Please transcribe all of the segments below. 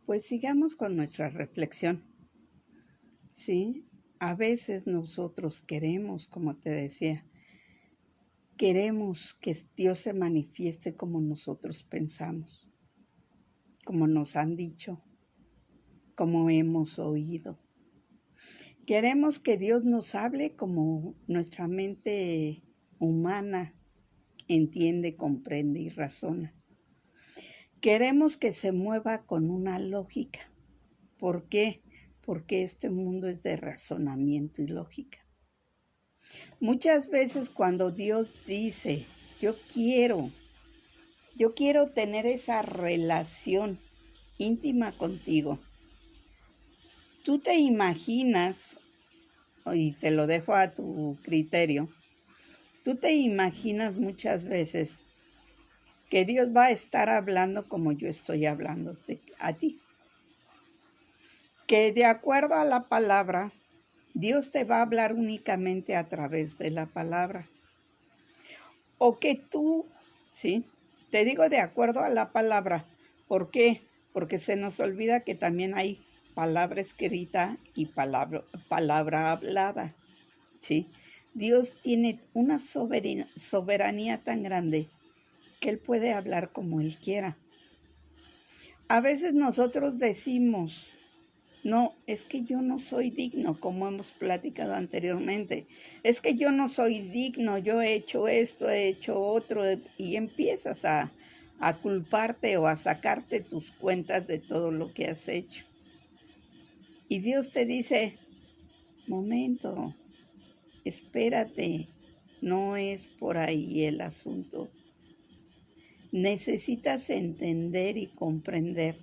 Pues sigamos con nuestra reflexión. Sí, a veces nosotros queremos, como te decía, queremos que Dios se manifieste como nosotros pensamos, como nos han dicho, como hemos oído. Queremos que Dios nos hable como nuestra mente humana entiende, comprende y razona. Queremos que se mueva con una lógica. ¿Por qué? Porque este mundo es de razonamiento y lógica. Muchas veces cuando Dios dice, yo quiero tener esa relación íntima contigo, tú te imaginas, y te lo dejo a tu criterio, tú te imaginas muchas veces que Dios va a estar hablando como yo estoy hablando a ti. Que de acuerdo a la palabra, Dios te va a hablar únicamente a través de la palabra. O que tú, ¿sí? Te digo de acuerdo a la palabra. ¿Por qué? Porque se nos olvida que también hay palabra escrita y palabra hablada, ¿sí? Dios tiene una soberanía tan grande que Él puede hablar como Él quiera. A veces nosotros decimos, no, es que yo no soy digno, como hemos platicado anteriormente. Es que yo no soy digno, yo he hecho esto, he hecho otro, y empiezas a culparte o a sacarte tus cuentas de todo lo que has hecho. Y Dios te dice, momento, espérate, no es por ahí el asunto. Necesitas entender y comprender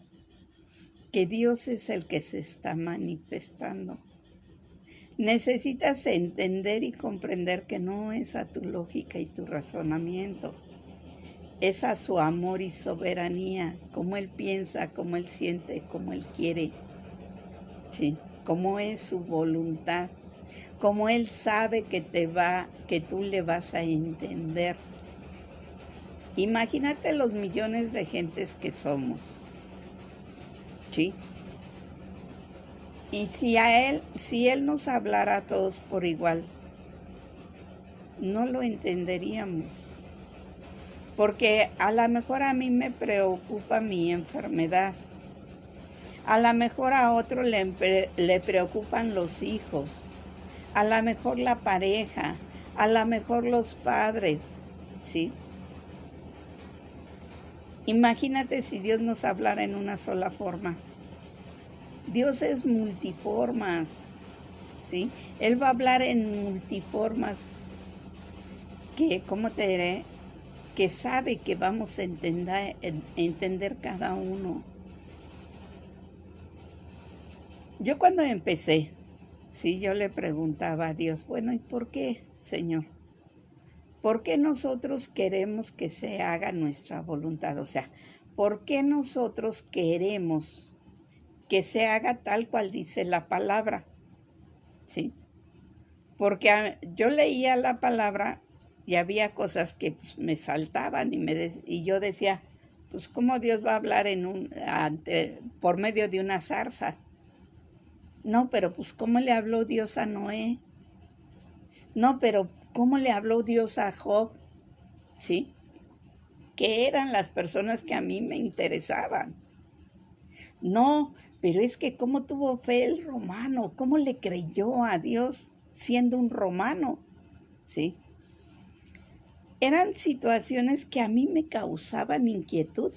que Dios es el que se está manifestando. Necesitas entender y comprender que no es a tu lógica y tu razonamiento, es a su amor y soberanía, cómo Él piensa, cómo Él siente, cómo Él quiere, ¿sí? Cómo es su voluntad, cómo Él sabe que tú le vas a entender. Imagínate los millones de gentes que somos, ¿sí? Y si Él nos hablara a todos por igual, no lo entenderíamos. Porque a lo mejor a mí me preocupa mi enfermedad. A lo mejor a otro le preocupan los hijos. A lo mejor la pareja. A lo mejor los padres. ¿Sí? Imagínate si Dios nos hablara en una sola forma. Dios es multiformas, ¿sí? Él va a hablar en multiformas que, ¿cómo te diré? Que sabe que vamos a entender cada uno. Yo cuando empecé, sí, yo le preguntaba a Dios, bueno, ¿y por qué, Señor? ¿Por qué nosotros queremos que se haga nuestra voluntad? O sea, ¿por qué nosotros queremos que se haga tal cual dice la palabra? ¿Sí? Porque yo leía la palabra y había cosas que pues, me saltaban y yo decía, pues ¿cómo Dios va a hablar por medio de una zarza? No, pero pues ¿cómo le habló Dios a Noé? No, pero ¿cómo le habló Dios a Job? ¿Sí? Que eran las personas que a mí me interesaban. No, pero es que ¿cómo tuvo fe el romano? ¿Cómo le creyó a Dios siendo un romano? ¿Sí? Eran situaciones que a mí me causaban inquietud.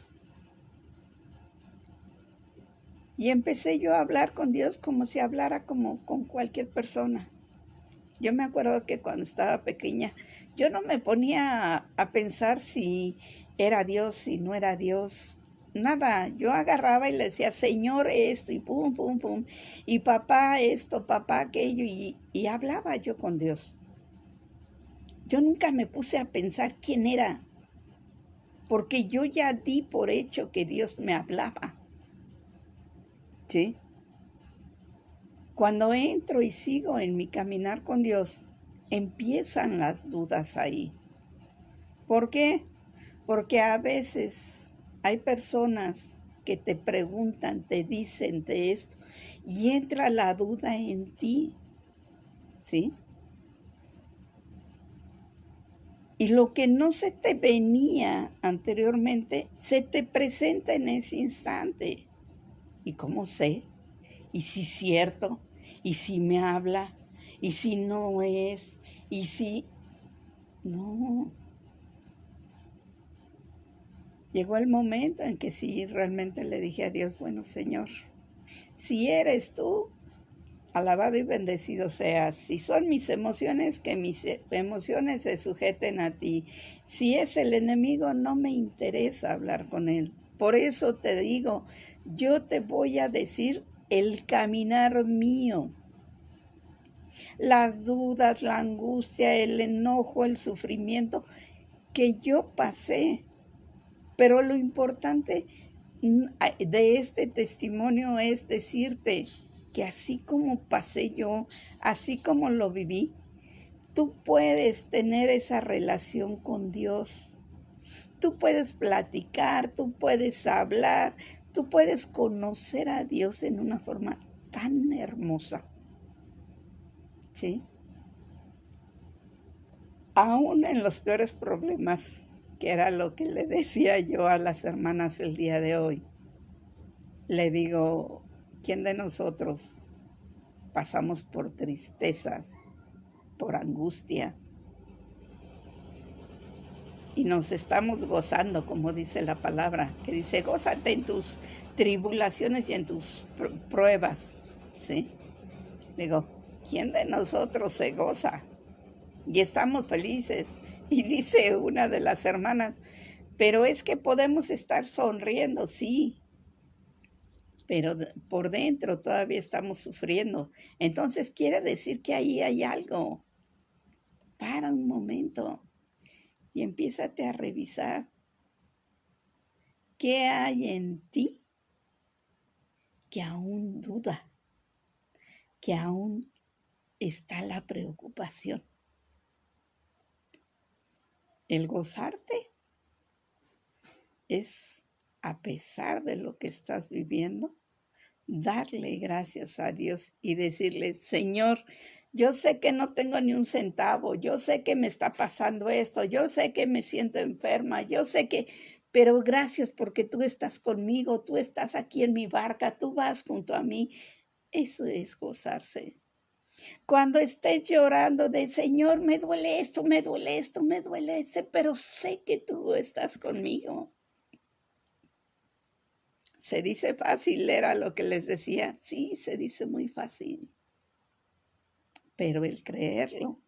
Y empecé yo a hablar con Dios como si hablara como con cualquier persona. Yo me acuerdo que cuando estaba pequeña, yo no me ponía a pensar si era Dios, si no era Dios, nada. Yo agarraba y le decía, Señor, esto, y pum, pum, pum, y papá esto, papá aquello, y hablaba yo con Dios. Yo nunca me puse a pensar quién era, porque yo ya di por hecho que Dios me hablaba. ¿Sí? Cuando entro y sigo en mi caminar con Dios, empiezan las dudas ahí. ¿Por qué? Porque a veces hay personas que te preguntan, te dicen de esto, y entra la duda en ti, ¿sí? Y lo que no se te venía anteriormente, se te presenta en ese instante. ¿Y cómo sé? ¿Y si es cierto? ¿Y si me habla? ¿Y si no es? ¿Y si...? No. Llegó el momento en que sí, realmente le dije a Dios, bueno, Señor, si eres tú, alabado y bendecido seas. Si son mis emociones, que mis emociones se sujeten a ti. Si es el enemigo, no me interesa hablar con él. Por eso te digo, yo te voy a decir el caminar mío. Las dudas, la angustia, el enojo, el sufrimiento que yo pasé. Pero lo importante de este testimonio es decirte que así como pasé yo, así como lo viví, tú puedes tener esa relación con Dios. Tú puedes platicar, tú puedes hablar, tú puedes conocer a Dios en una forma tan hermosa. ¿Sí? Aún en los peores problemas, que era lo que le decía yo a las hermanas el día de hoy. Le digo, ¿quién de nosotros pasamos por tristezas, por angustia? Y nos estamos gozando, como dice la palabra, que dice, gózate en tus tribulaciones y en tus pruebas, ¿sí? Digo, ¿quién de nosotros se goza? Y estamos felices. Y dice una de las hermanas, pero es que podemos estar sonriendo, sí, pero por dentro todavía estamos sufriendo. Entonces quiere decir que ahí hay algo. Para un momento y empiézate a revisar qué hay en ti que aún duda, que aún está la preocupación. El gozarte es, a pesar de lo que estás viviendo, darle gracias a Dios y decirle, Señor, yo sé que no tengo ni un centavo, yo sé que me está pasando esto, yo sé que me siento enferma, yo sé que, pero gracias porque tú estás conmigo, tú estás aquí en mi barca, tú vas junto a mí. Eso es gozarse. Cuando estés llorando de, Señor, me duele esto, me duele esto, me duele esto, pero sé que tú estás conmigo. Se dice fácil, era lo que les decía. Sí, se dice muy fácil. Pero el creerlo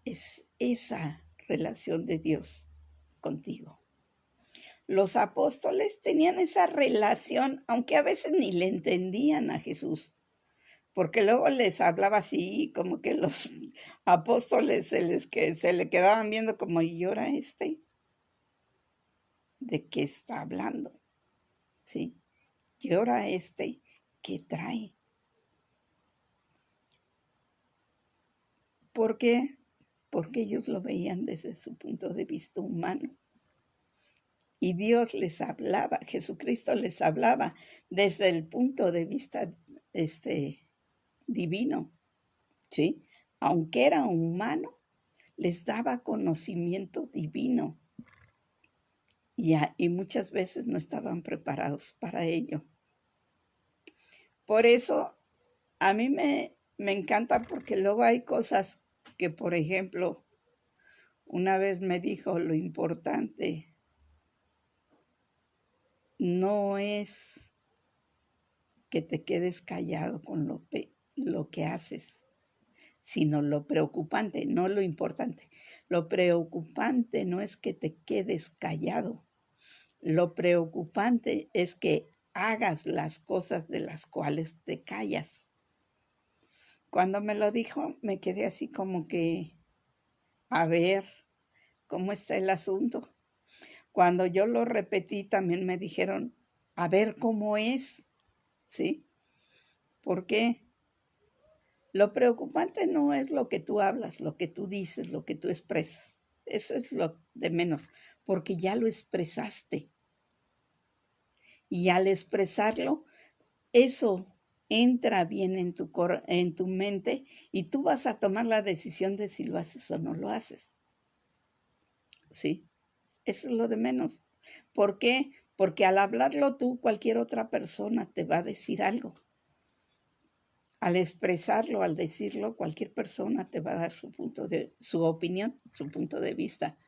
es esa relación de Dios contigo. Los apóstoles tenían esa relación, aunque a veces ni le entendían a Jesús, porque luego les hablaba así, como que los apóstoles se le quedaban viendo como, ¿y ahora de qué está hablando? ¿Sí? ¿Y ahora qué trae? ¿Por qué? Porque ellos lo veían desde su punto de vista humano. Y Dios les hablaba, Jesucristo les hablaba desde el punto de vista divino, ¿sí? Aunque era humano, les daba conocimiento divino. Y muchas veces no estaban preparados para ello. Por eso a mí me encanta, porque luego hay cosas que, por ejemplo, una vez me dijo, lo importante no es que te quedes callado con lo que haces, sino lo preocupante, no lo importante. Lo preocupante no es que te quedes callado. Lo preocupante es que hagas las cosas de las cuales te callas. Cuando me lo dijo, me quedé así como que, a ver, ¿cómo está el asunto? Cuando yo lo repetí, también me dijeron, a ver cómo es, ¿sí? ¿Por qué? Lo preocupante no es lo que tú hablas, lo que tú dices, lo que tú expresas. Eso es lo de menos, porque ya lo expresaste. Y al expresarlo, eso entra bien en tu mente y tú vas a tomar la decisión de si lo haces o no lo haces. ¿Sí? Eso es lo de menos. ¿Por qué? Porque al hablarlo tú, cualquier otra persona te va a decir algo. Al expresarlo, al decirlo, cualquier persona te va a dar su opinión, su punto de vista.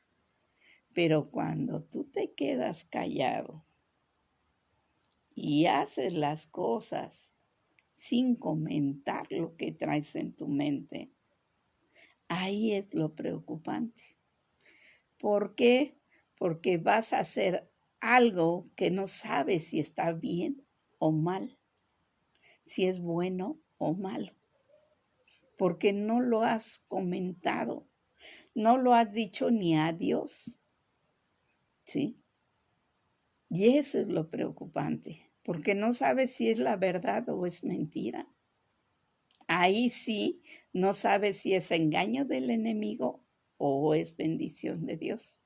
Pero cuando tú te quedas callado y haces las cosas sin comentar lo que traes en tu mente, ahí es lo preocupante. ¿Por qué? Porque vas a hacer algo que no sabes si está bien o mal, si es bueno o malo, porque no lo has comentado, no lo has dicho ni a Dios, ¿sí? Y eso es lo preocupante, porque no sabes si es la verdad o es mentira. Ahí sí, no sabes si es engaño del enemigo o es bendición de Dios.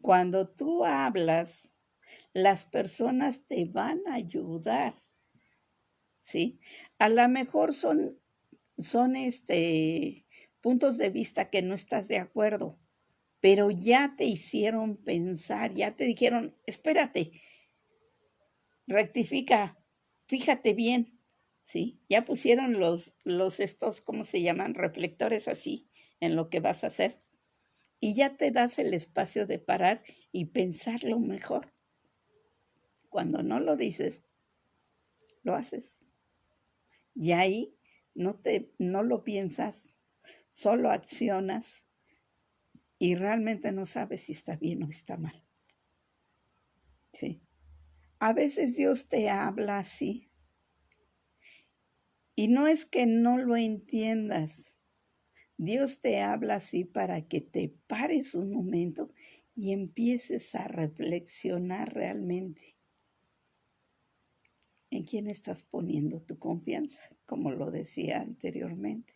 Cuando tú hablas, las personas te van a ayudar, ¿sí? A lo mejor son puntos de vista que no estás de acuerdo, pero ya te hicieron pensar, ya te dijeron, espérate, rectifica, fíjate bien, ¿sí? Ya pusieron estos, ¿cómo se llaman? Reflectores así en lo que vas a hacer. Y ya te das el espacio de parar y pensarlo mejor. Cuando no lo dices, lo haces. Y ahí no lo piensas, solo accionas y realmente no sabes si está bien o está mal. ¿Sí? A veces Dios te habla así. Y no es que no lo entiendas. Dios te habla así para que te pares un momento y empieces a reflexionar realmente en quién estás poniendo tu confianza, como lo decía anteriormente.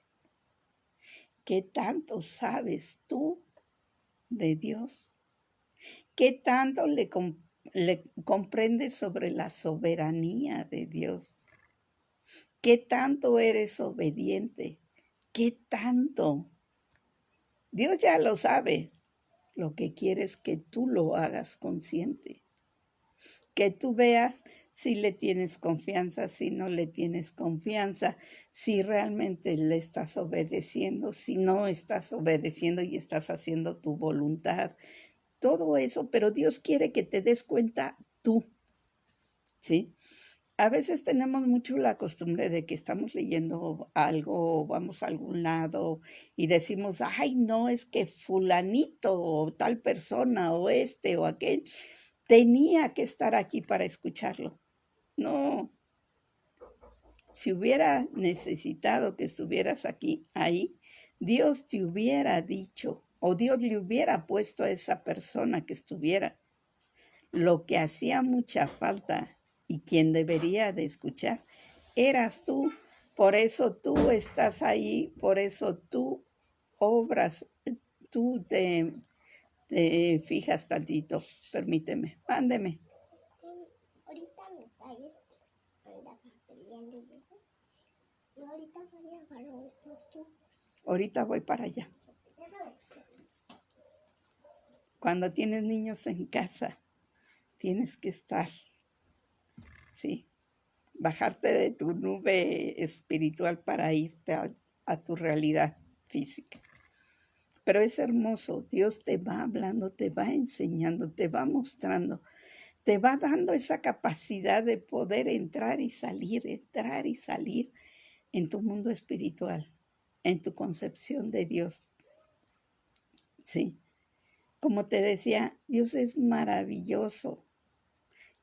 ¿Qué tanto sabes tú de Dios? ¿Qué tanto le comprendes sobre la soberanía de Dios? ¿Qué tanto eres obediente? ¿Qué tanto? Dios ya lo sabe. Lo que quiere es que tú lo hagas consciente. Que tú veas si le tienes confianza, si no le tienes confianza, si realmente le estás obedeciendo, si no estás obedeciendo y estás haciendo tu voluntad. Todo eso, pero Dios quiere que te des cuenta tú, ¿sí? A veces tenemos mucho la costumbre de que estamos leyendo algo o vamos a algún lado y decimos, ay, no, es que fulanito o tal persona o este o aquel tenía que estar aquí para escucharlo. No, si hubiera necesitado que estuvieras ahí, Dios te hubiera dicho o Dios le hubiera puesto a esa persona que estuviera. Lo que hacía mucha falta y quien debería de escuchar eras tú. Por eso tú estás ahí, por eso tú obras, tú te fijas tantito. Permíteme, mándeme. Ahorita me traes, andaba peleando y eso. Y ahorita voy a agarrar los tubos. Ahorita voy para allá. Cuando tienes niños en casa, tienes que estar, ¿sí? Bajarte de tu nube espiritual para irte a tu realidad física. Pero es hermoso, Dios te va hablando, te va enseñando, te va mostrando, te va dando esa capacidad de poder entrar y salir en tu mundo espiritual, en tu concepción de Dios. Sí, como te decía, Dios es maravilloso.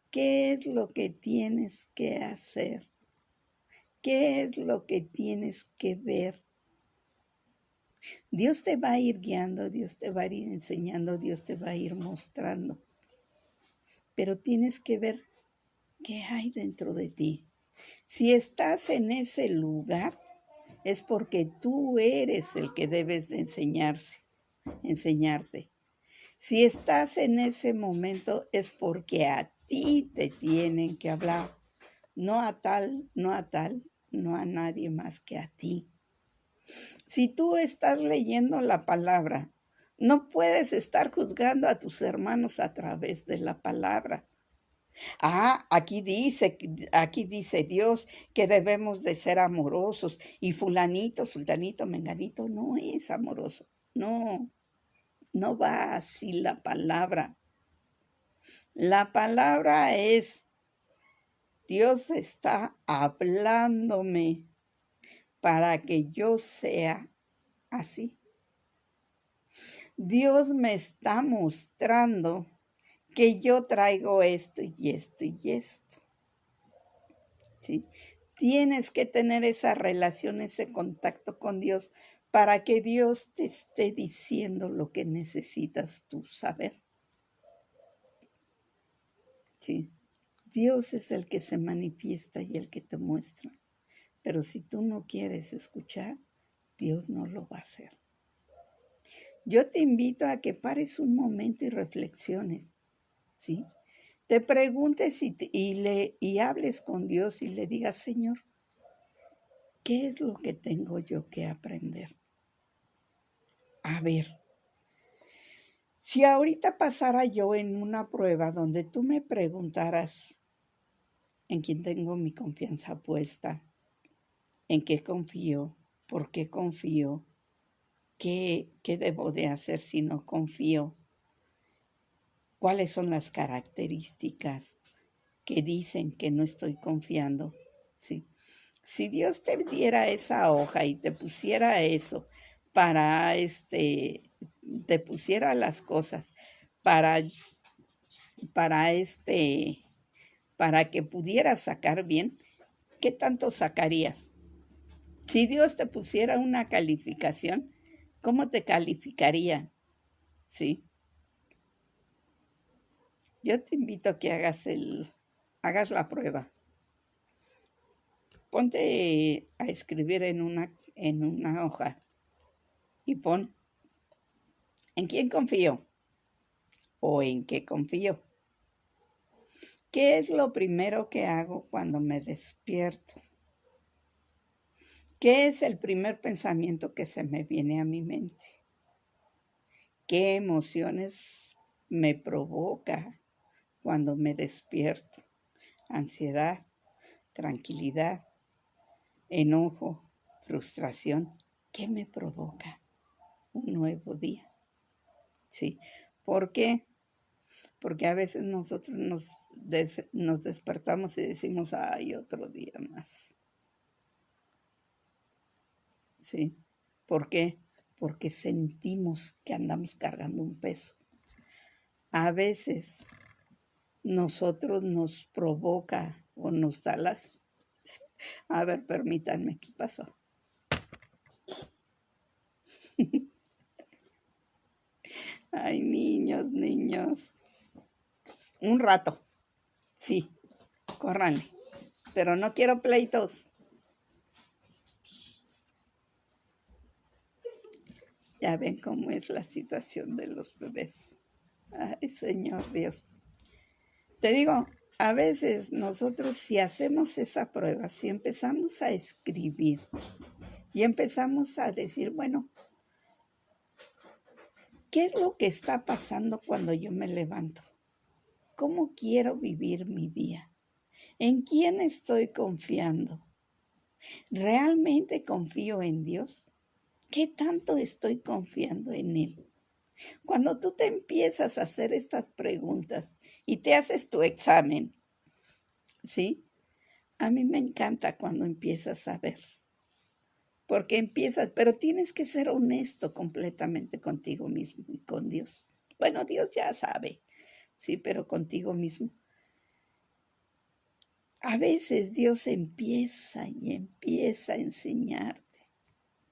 ¿Qué es lo que tienes que hacer? ¿Qué es lo que tienes que ver? Dios te va a ir guiando, Dios te va a ir enseñando, Dios te va a ir mostrando. Pero tienes que ver qué hay dentro de ti. Si estás en ese lugar, es porque tú eres el que debes de enseñarte. Si estás en ese momento, es porque a ti te tienen que hablar. No a tal, no a tal, no a nadie más que a ti. Si tú estás leyendo la palabra, no puedes estar juzgando a tus hermanos a través de la palabra. Aquí dice Dios que debemos de ser amorosos y fulanito, sultanito, menganito no es amoroso. No, no va así la palabra. La palabra es, Dios está hablándome para que yo sea así. Dios me está mostrando que yo traigo esto y esto y esto. ¿Sí? Tienes que tener esa relación, ese contacto con Dios para que Dios te esté diciendo lo que necesitas tú saber. ¿Sí? Dios es el que se manifiesta y el que te muestra. Pero si tú no quieres escuchar, Dios no lo va a hacer. Yo te invito a que pares un momento y reflexiones, ¿sí? Te preguntes y hables con Dios y le digas, Señor, ¿qué es lo que tengo yo que aprender? A ver, si ahorita pasara yo en una prueba donde tú me preguntaras en quién tengo mi confianza puesta, en qué confío, por qué confío, qué debo de hacer si no confío, cuáles son las características que dicen que no estoy confiando, ¿sí? Si Dios te diera esa hoja y te pusiera eso para te pusiera las cosas para que pudieras sacar bien, ¿qué tanto sacarías? Si Dios te pusiera una calificación, ¿cómo te calificaría? ¿Sí? Yo te invito a que hagas la prueba. Ponte a escribir en una hoja y pon ¿en quién confío? ¿O en qué confío? ¿Qué es lo primero que hago cuando me despierto? ¿Qué es el primer pensamiento que se me viene a mi mente? ¿Qué emociones me provoca cuando me despierto? Ansiedad, tranquilidad, enojo, frustración. ¿Qué me provoca? Un nuevo día. ¿Sí? ¿Por qué? Porque a veces nosotros nos despertamos y decimos, ay, otro día más. ¿Sí? ¿Por qué? Porque sentimos que andamos cargando un peso. A veces nosotros nos provoca o nos da las... A ver, permítanme, ¿qué pasó? Ay, niños. Un rato, sí, córranle, pero no quiero pleitos. Ya ven cómo es la situación de los bebés. Ay, Señor Dios. Te digo, a veces nosotros si hacemos esa prueba, si empezamos a escribir y empezamos a decir, bueno, ¿qué es lo que está pasando cuando yo me levanto? ¿Cómo quiero vivir mi día? ¿En quién estoy confiando? ¿Realmente confío en Dios? ¿Qué tanto estoy confiando en Él? Cuando tú te empiezas a hacer estas preguntas y te haces tu examen, ¿sí? A mí me encanta cuando empiezas a ver, porque empiezas, pero tienes que ser honesto completamente contigo mismo y con Dios. Bueno, Dios ya sabe, sí, pero contigo mismo. A veces Dios empieza y empieza a enseñarte.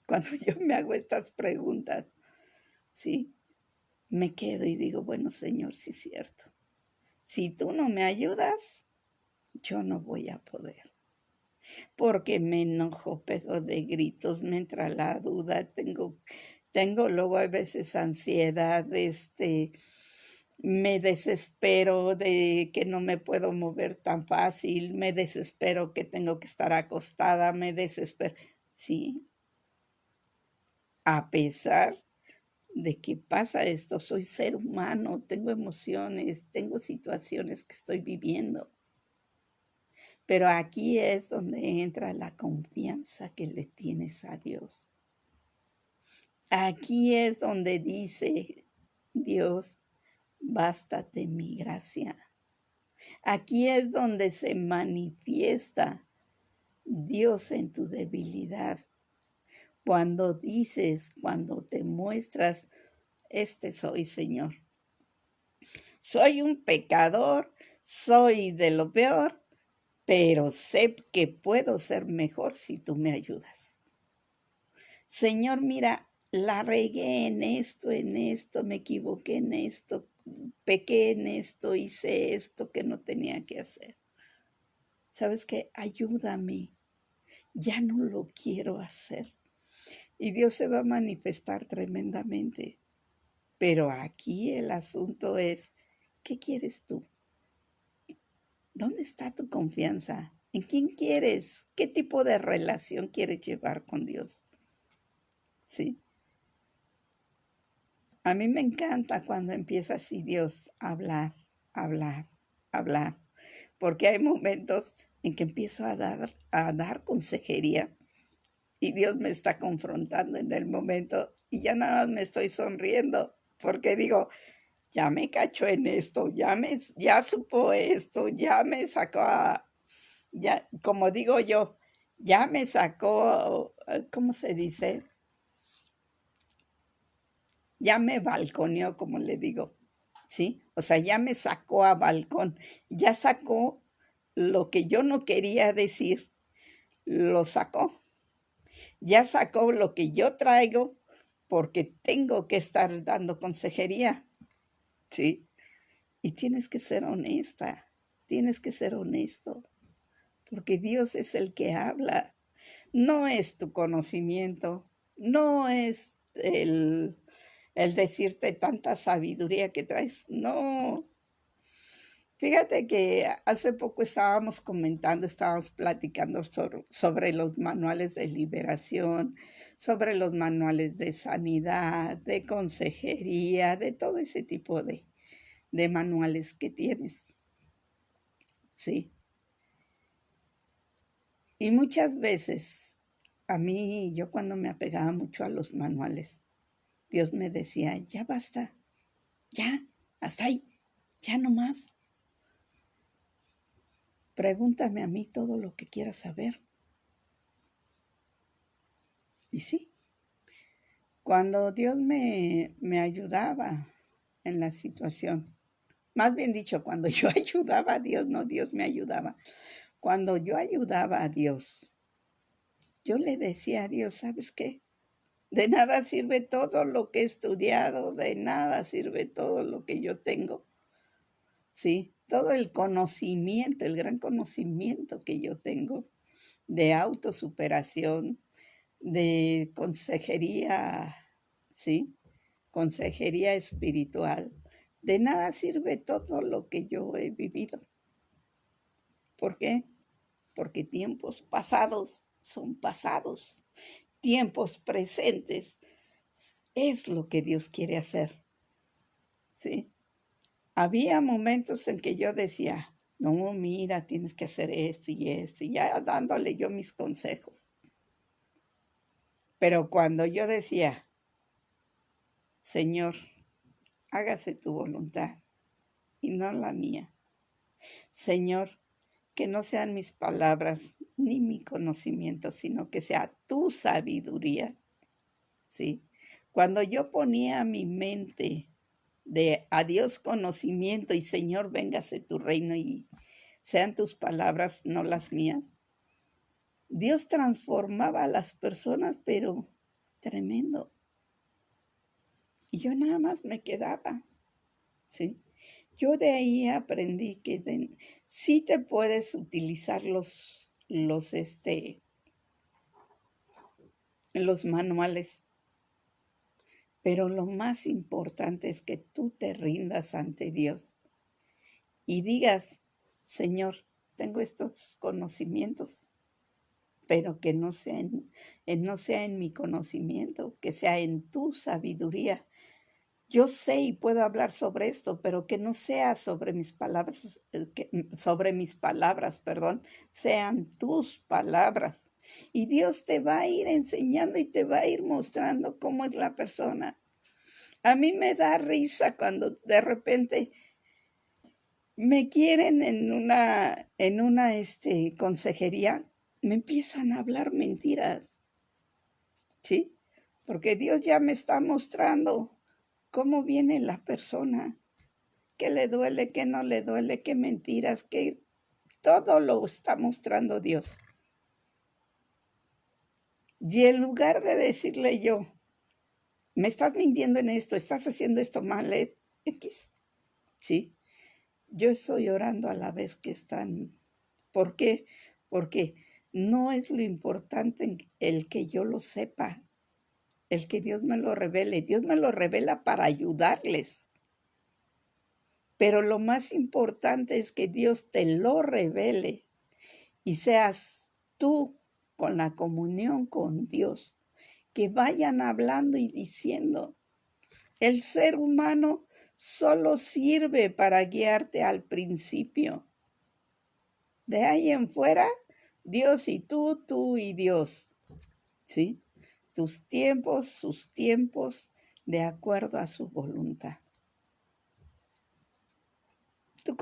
Cuando yo me hago estas preguntas, ¿sí? Me quedo y digo, bueno, Señor, sí es cierto. Si tú no me ayudas, yo no voy a poder. Porque me enojo, pego de gritos, me entra la duda, tengo luego a veces ansiedad, Me desespero de que no me puedo mover tan fácil, me desespero que tengo que estar acostada, me desespero. Sí, a pesar de que pasa esto, soy ser humano, tengo emociones, tengo situaciones que estoy viviendo. Pero aquí es donde entra la confianza que le tienes a Dios. Aquí es donde dice Dios, bástate mi gracia. Aquí es donde se manifiesta Dios en tu debilidad. Cuando dices, cuando te muestras, este soy, Señor. Soy un pecador, soy de lo peor, pero sé que puedo ser mejor si tú me ayudas. Señor, mira, la regué en esto, me equivoqué en esto, pequé en esto, hice esto que no tenía que hacer. ¿Sabes qué? Ayúdame, ya no lo quiero hacer. Y Dios se va a manifestar tremendamente. Pero aquí el asunto es, ¿qué quieres tú? ¿Dónde está tu confianza? ¿En quién quieres? ¿Qué tipo de relación quieres llevar con Dios? ¿Sí? A mí me encanta cuando empieza así Dios a hablar, hablar, hablar, porque hay momentos en que empiezo a dar consejería y Dios me está confrontando en el momento y ya nada más me estoy sonriendo porque digo, ya me cachó en esto, ya supo esto, ya me sacó ya, como digo yo, ya me sacó, ¿cómo se dice? Ya me balconeó, como le digo, ¿sí? O sea, ya me sacó a balcón, ya sacó lo que yo no quería decir, lo sacó. Ya sacó lo que yo traigo porque tengo que estar dando consejería, ¿sí? Y tienes que ser honesta, tienes que ser honesto, porque Dios es el que habla, no es tu conocimiento, no es el decirte tanta sabiduría que traes, no. Fíjate que hace poco estábamos platicando sobre los manuales de liberación, sobre los manuales de sanidad, de consejería, de todo ese tipo de manuales que tienes, ¿sí? Y muchas veces, yo cuando me apegaba mucho a los manuales, Dios me decía, ya basta, ya, hasta ahí, ya no más. Pregúntame a mí todo lo que quieras saber. Y sí, cuando Dios me ayudaba en la situación, más bien dicho, cuando yo ayudaba a Dios, no Dios me ayudaba. Cuando yo ayudaba a Dios, yo le decía a Dios, ¿sabes qué? De nada sirve todo lo que he estudiado, de nada sirve todo lo que yo tengo. Sí, todo el conocimiento, el gran conocimiento que yo tengo de autosuperación, de consejería, ¿sí? Consejería espiritual. De nada sirve todo lo que yo he vivido. ¿Por qué? Porque tiempos pasados son pasados. Tiempos presentes es lo que Dios quiere hacer. ¿Sí? Había momentos en que yo decía, no, mira, tienes que hacer esto, y ya dándole yo mis consejos. Pero cuando yo decía, Señor, hágase tu voluntad y no la mía. Señor, que no sean mis palabras ni mi conocimiento, sino que sea tu sabiduría, ¿sí? Cuando yo ponía mi mente de a Dios conocimiento y Señor, véngase tu reino y sean tus palabras, no las mías, Dios transformaba a las personas, pero tremendo. Y yo nada más me quedaba, ¿sí? Yo de ahí aprendí que sí te puedes utilizar los manuales, Pero lo más importante es que tú te rindas ante Dios y digas, Señor, tengo estos conocimientos, pero que no sea no sea en mi conocimiento, que sea en tu sabiduría. Yo sé y puedo hablar sobre esto, pero que no sea sobre mis palabras, perdón, sean tus palabras. Y Dios te va a ir enseñando y te va a ir mostrando cómo es la persona. A mí me da risa cuando de repente me quieren en una consejería, me empiezan a hablar mentiras, ¿sí? Porque Dios ya me está mostrando cómo viene la persona, qué le duele, qué no le duele, qué mentiras, qué todo lo está mostrando Dios. Y en lugar de decirle yo, me estás mintiendo en esto, estás haciendo esto mal, X, ¿sí? Yo estoy orando a la vez que están. ¿Por qué? Porque no es lo importante el que yo lo sepa, el que Dios me lo revele. Dios me lo revela para ayudarles. Pero lo más importante es que Dios te lo revele y seas tú con la comunión con Dios, que vayan hablando y diciendo. El ser humano solo sirve para guiarte al principio. De ahí en fuera, Dios y tú y Dios, ¿sí? Tus tiempos, sus tiempos, de acuerdo a su voluntad. Tú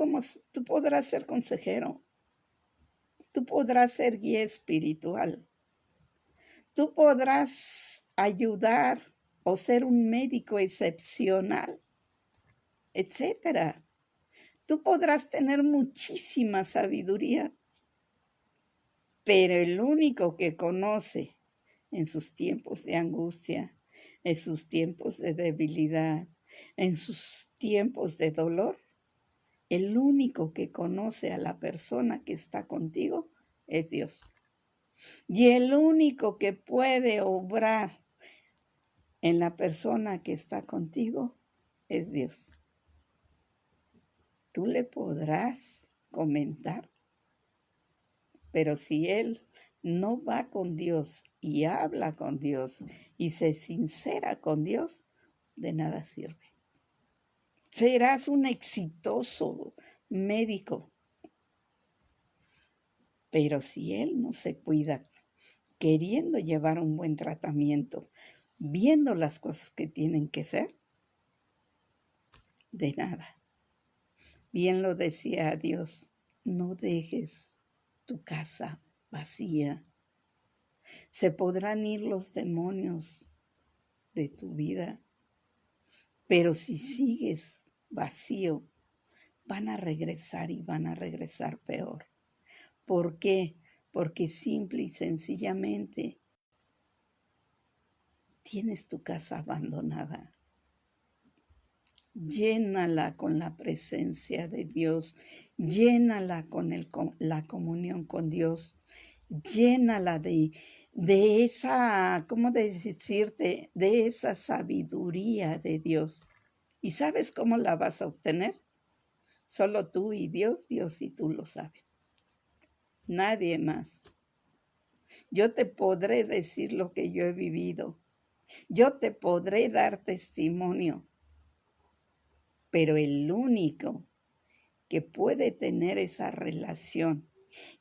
podrás ser consejero, tú podrás ser guía espiritual, tú podrás ayudar o ser un médico excepcional, etcétera. Tú podrás tener muchísima sabiduría, pero el único que conoce en sus tiempos de angustia, en sus tiempos de debilidad, en sus tiempos de dolor, el único que conoce a la persona que está contigo es Dios. Y el único que puede obrar en la persona que está contigo es Dios. Tú le podrás comentar, pero si él no va con Dios y habla con Dios y se sincera con Dios, de nada sirve. Serás un exitoso médico, pero si él no se cuida, queriendo llevar un buen tratamiento, viendo las cosas que tienen que ser, de nada. Bien lo decía Dios, no dejes tu casa vacía. Se podrán ir los demonios de tu vida, pero si sigues vacío, van a regresar y van a regresar peor. ¿Por qué? Porque simple y sencillamente tienes tu casa abandonada. Llénala con la presencia de Dios, llénala con la comunión con Dios, llénala de esa, ¿cómo decirte? De esa sabiduría de Dios. ¿Y sabes cómo la vas a obtener? Solo tú y Dios, Dios y tú lo sabes. Nadie más. Yo te podré decir lo que yo he vivido. Yo te podré dar testimonio. Pero el único que puede tener esa relación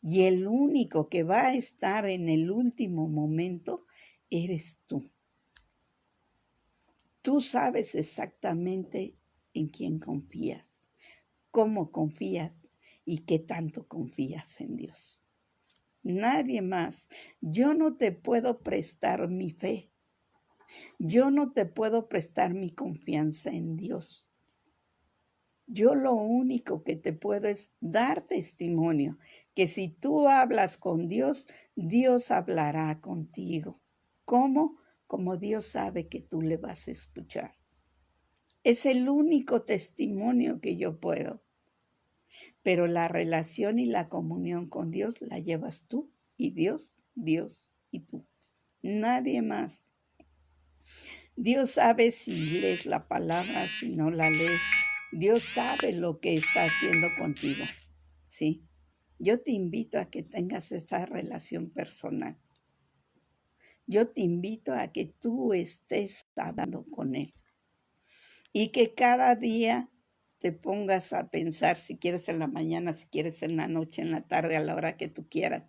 y el único que va a estar en el último momento eres tú. Tú sabes exactamente en quién confías, cómo confías y qué tanto confías en Dios. Nadie más. Yo no te puedo prestar mi fe. Yo no te puedo prestar mi confianza en Dios. Yo lo único que te puedo es dar testimonio, que si tú hablas con Dios, Dios hablará contigo. ¿Cómo? Como Dios sabe que tú le vas a escuchar. Es el único testimonio que yo puedo. Pero la relación y la comunión con Dios la llevas tú y Dios, Dios y tú. Nadie más. Dios sabe si lees la palabra, si no la lees. Dios sabe lo que está haciendo contigo, ¿sí? Yo te invito a que tengas esa relación personal. Yo te invito a que tú estés hablando con Él y que cada día te pongas a pensar, si quieres en la mañana, si quieres en la noche, en la tarde, a la hora que tú quieras,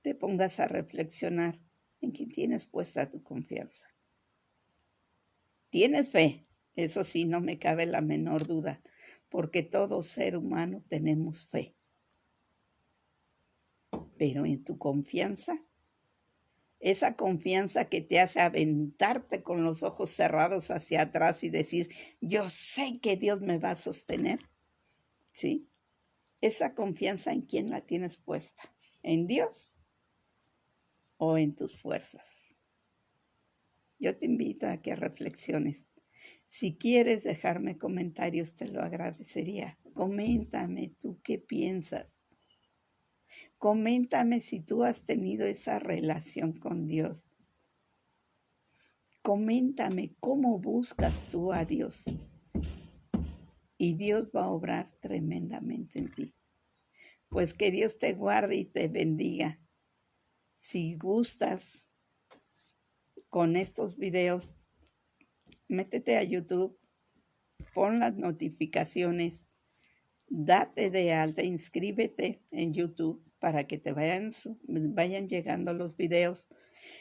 te pongas a reflexionar en quién tienes puesta tu confianza. Tienes fe, eso sí, no me cabe la menor duda, porque todo ser humano tenemos fe. Pero en tu confianza, esa confianza que te hace aventarte con los ojos cerrados hacia atrás y decir, yo sé que Dios me va a sostener, ¿sí? Esa confianza, ¿en quién la tienes puesta? ¿En Dios o en tus fuerzas? Yo te invito a que reflexiones. Si quieres dejarme comentarios, te lo agradecería. Coméntame tú qué piensas. Coméntame si tú has tenido esa relación con Dios. Coméntame cómo buscas tú a Dios. Y Dios va a obrar tremendamente en ti. Pues que Dios te guarde y te bendiga. Si gustas con estos videos, métete a YouTube, pon las notificaciones, date de alta, inscríbete en YouTube para que te vayan llegando los videos.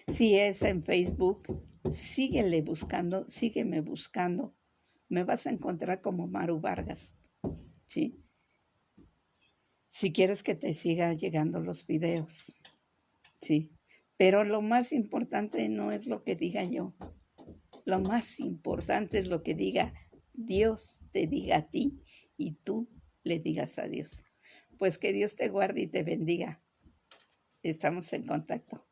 Si es en Facebook, sígueme buscando. Me vas a encontrar como Maru Vargas, ¿sí? Si quieres que te siga llegando los videos, ¿sí? Pero lo más importante no es lo que diga yo. Lo más importante es lo que diga Dios, te diga a ti y tú le digas a Dios. Pues que Dios te guarde y te bendiga. Estamos en contacto.